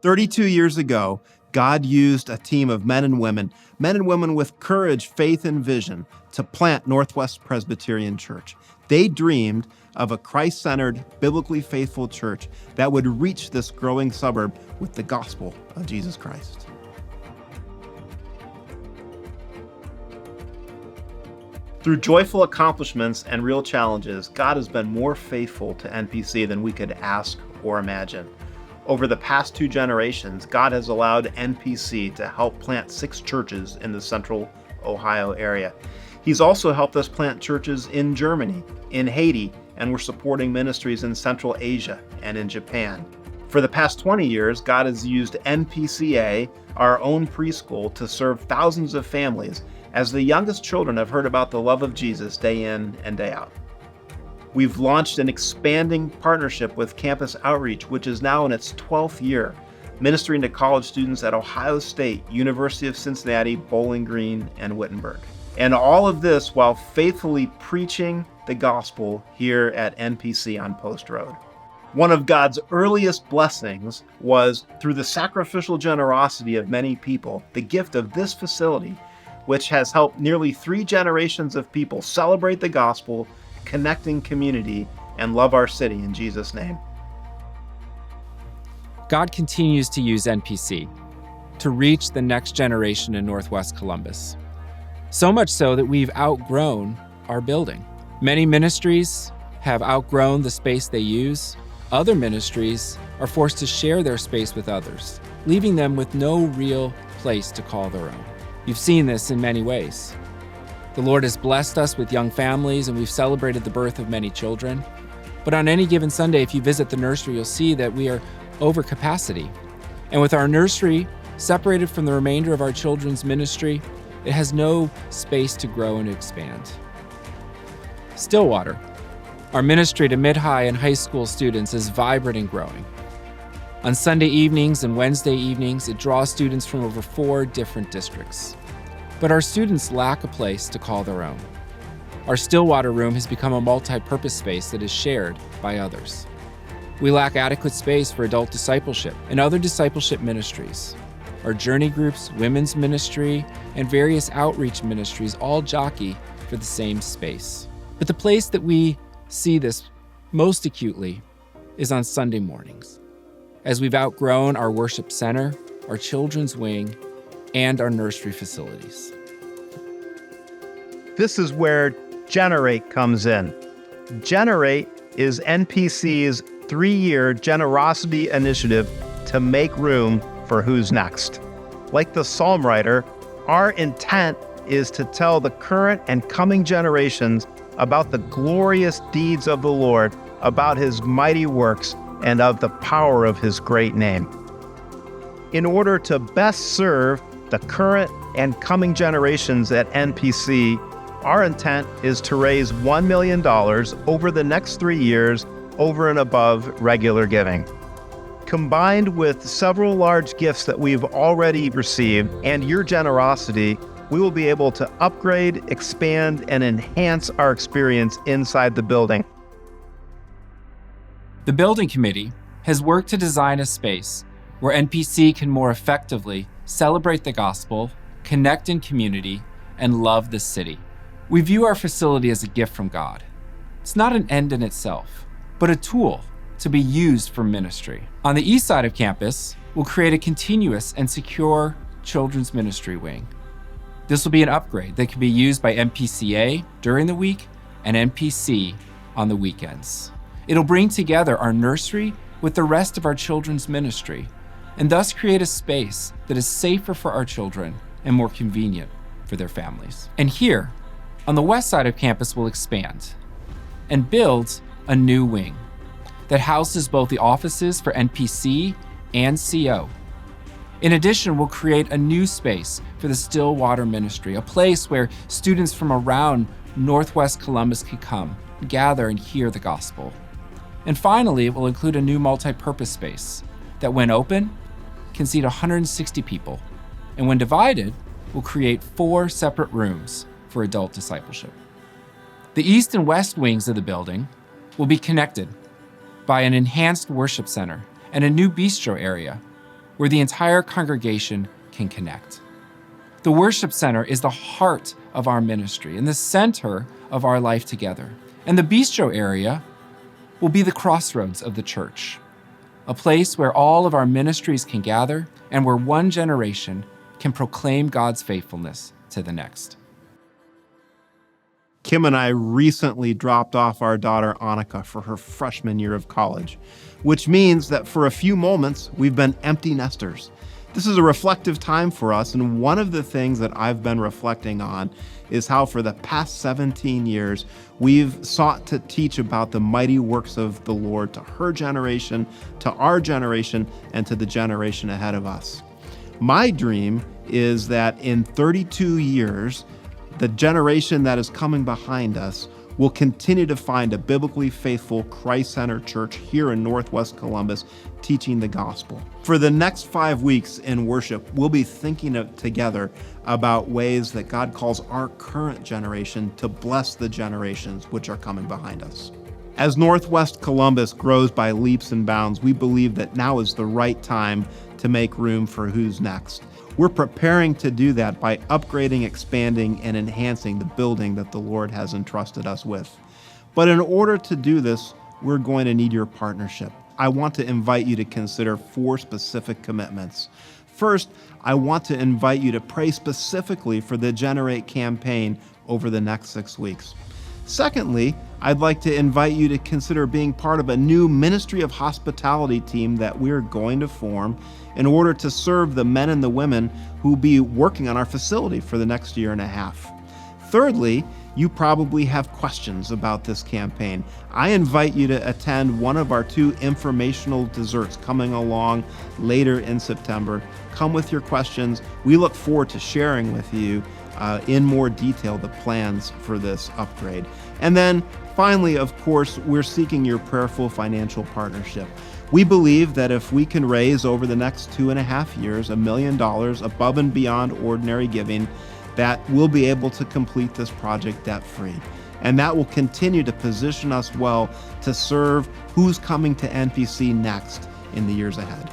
32 years ago, God used a team of men and women with courage, faith, and vision to plant Northwest Presbyterian Church. They dreamed of a Christ-centered, biblically faithful church that would reach this growing suburb with the gospel of Jesus Christ. Through joyful accomplishments and real challenges, God has been more faithful to NPC than we could ask or imagine. Over the past 2 generations, God has allowed NPC to help plant 6 churches in the central Ohio area. He's also helped us plant churches in Germany, in Haiti, and we're supporting ministries in Central Asia and in Japan. For the past 20 years, God has used NPCA, our own preschool, to serve thousands of families as the youngest children have heard about the love of Jesus day in and day out. We've launched an expanding partnership with Campus Outreach, which is now in its 12th year, ministering to college students at Ohio State, University of Cincinnati, Bowling Green, and Wittenberg. And all of this while faithfully preaching the gospel here at NPC on Post Road. One of God's earliest blessings was through the sacrificial generosity of many people, the gift of this facility, which has helped nearly 3 generations of people celebrate the gospel, connect in community, and love our city in Jesus' name. God continues to use NPC to reach the next generation in Northwest Columbus. So much so that we've outgrown our building. Many ministries have outgrown the space they use. Other ministries are forced to share their space with others, leaving them with no real place to call their own. You've seen this in many ways. The Lord has blessed us with young families, and we've celebrated the birth of many children. But on any given Sunday, if you visit the nursery, you'll see that we are over capacity. And with our nursery separated from the remainder of our children's ministry, it has no space to grow and expand. Stillwater, our ministry to mid-high and high school students, is vibrant and growing. On Sunday evenings and Wednesday evenings, it draws students from over 4 different districts. But our students lack a place to call their own. Our Stillwater room has become a multi-purpose space that is shared by others. We lack adequate space for adult discipleship and other discipleship ministries. Our journey groups, women's ministry, and various outreach ministries all jockey for the same space. But the place that we see this most acutely is on Sunday mornings, as we've outgrown our worship center, our children's wing, and our nursery facilities. This is where Generate comes in. Generate is NPC's 3-year generosity initiative to make room for who's next. Like the psalm writer, our intent is to tell the current and coming generations about the glorious deeds of the Lord, about his mighty works, and of the power of his great name. In order to best serve the current and coming generations at NPC, our intent is to raise $1 million over the next 3 years over and above regular giving. Combined with several large gifts that we've already received and your generosity, we will be able to upgrade, expand, and enhance our experience inside the building. The building committee has worked to design a space where NPC can more effectively celebrate the gospel, connect in community, and love the city. We view our facility as a gift from God. It's not an end in itself, but a tool to be used for ministry. On the east side of campus, we'll create a continuous and secure children's ministry wing. This will be an upgrade that can be used by NPCA during the week and NPC on the weekends. It'll bring together our nursery with the rest of our children's ministry, and thus create a space that is safer for our children and more convenient for their families. And here, on the west side of campus, we'll expand and build a new wing that houses both the offices for NPC and CO. In addition, we'll create a new space for the Stillwater Ministry, a place where students from around Northwest Columbus can come, gather, and hear the gospel. And finally, it will include a new multi-purpose space that, when open, can seat 160 people, and when divided, will create 4 separate rooms for adult discipleship. The east and west wings of the building will be connected by an enhanced worship center and a new bistro area where the entire congregation can connect. The worship center is the heart of our ministry and the center of our life together. And the bistro area will be the crossroads of the church, a place where all of our ministries can gather and where one generation can proclaim God's faithfulness to the next. Kim and I recently dropped off our daughter Annika for her freshman year of college, which means that for a few moments, we've been empty nesters. This is a reflective time for us, and one of the things that I've been reflecting on is how for the past 17 years, we've sought to teach about the mighty works of the Lord to her generation, to our generation, and to the generation ahead of us. My dream is that in 32 years, the generation that is coming behind us will continue to find a biblically faithful, Christ-centered church here in Northwest Columbus teaching the gospel. For the next 5 weeks in worship, we'll be thinking together about ways that God calls our current generation to bless the generations which are coming behind us. As Northwest Columbus grows by leaps and bounds, we believe that now is the right time to make room for who's next. We're preparing to do that by upgrading, expanding, and enhancing the building that the Lord has entrusted us with. But in order to do this, we're going to need your partnership. I want to invite you to consider 4 specific commitments. First, I want to invite you to pray specifically for the Generate campaign over the next 6 weeks. Secondly, I'd like to invite you to consider being part of a new ministry of hospitality team that we're going to form in order to serve the men and the women who will be working on our facility for the next year and a half. Thirdly, you probably have questions about this campaign. I invite you to attend one of our 2 informational desserts coming along later in September. Come with your questions. We look forward to sharing with you in more detail the plans for this upgrade. And then finally, of course, we're seeking your prayerful financial partnership. We believe that if we can raise over the next 2.5 years $1 million above and beyond ordinary giving, that we'll be able to complete this project debt-free. And that will continue to position us well to serve who's coming to NPC next in the years ahead.